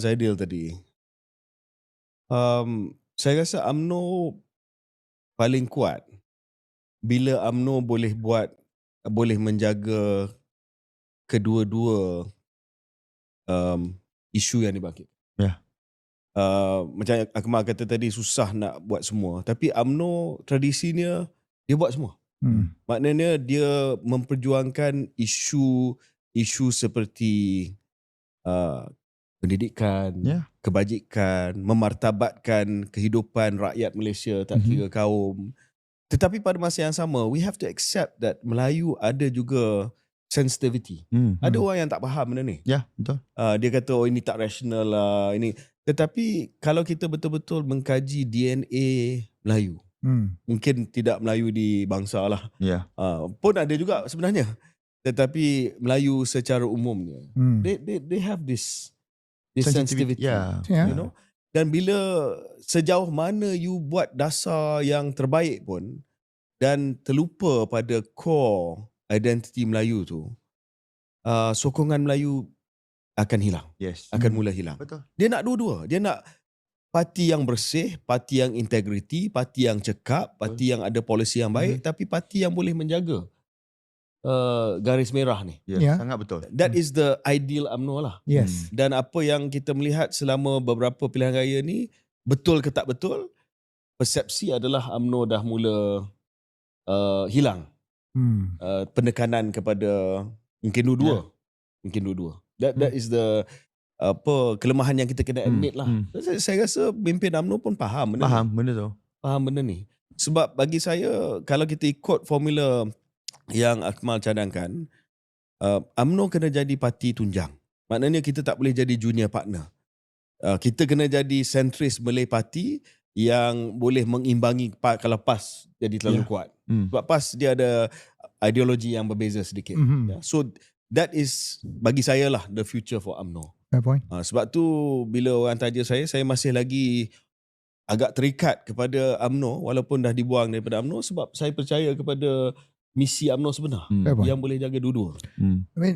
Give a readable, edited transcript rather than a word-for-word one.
Zaidil tadi. Saya rasa UMNO paling kuat bila UMNO boleh menjaga kedua-dua isu yang dibangkit. Ya. Macam Akmal kata tadi, susah nak buat semua. Tapi UMNO tradisinya dia buat semua. Maknanya dia memperjuangkan isu seperti pendidikan, kebajikan, memartabatkan kehidupan rakyat Malaysia tak kira kaum. Tetapi pada masa yang sama, we have to accept that Melayu ada juga sensitivity. Ada orang yang tak faham benda ni. Ya, betul. Dia kata, oh ini tak rasional lah. Tetapi kalau kita betul-betul mengkaji DNA Melayu, mungkin tidak Melayu di bangsa lah. Pun ada juga sebenarnya. Tetapi Melayu secara umumnya, they have this sensitivity. You know? Dan bila sejauh mana you buat dasar yang terbaik pun dan terlupa pada core identity Melayu tu, sokongan Melayu akan hilang. Akan mula hilang. Betul. Dia nak dua-dua. Dia nak parti yang bersih, parti yang integriti, parti yang cekap, parti yang ada polisi yang baik, tapi parti yang boleh menjaga garis merah ni. Sangat betul. That is the ideal UMNO lah. Dan apa yang kita melihat selama beberapa pilihan raya ni, betul ke tak betul, persepsi adalah UMNO dah mula hilang. Penekanan kepada mungkin dua-dua. That is the kelemahan yang kita kena admit lah. Saya rasa pimpin UMNO pun faham benda ni. Sebab bagi saya, kalau kita ikut formula yang Akmal cadangkan, UMNO kena jadi parti tunjang. Maknanya kita tak boleh jadi junior partner. Kita kena jadi sentris Malay party yang boleh mengimbangi kalau PAS jadi terlalu kuat. Sebab PAS dia ada ideologi yang berbeza sedikit. So that is bagi saya lah the future for UMNO. Fair point. Sebab tu bila orang tanya saya masih lagi agak terikat kepada UMNO walaupun dah dibuang daripada UMNO, sebab saya percaya kepada misi UMNO sebenar yang boleh jaga dua-dua. I mean,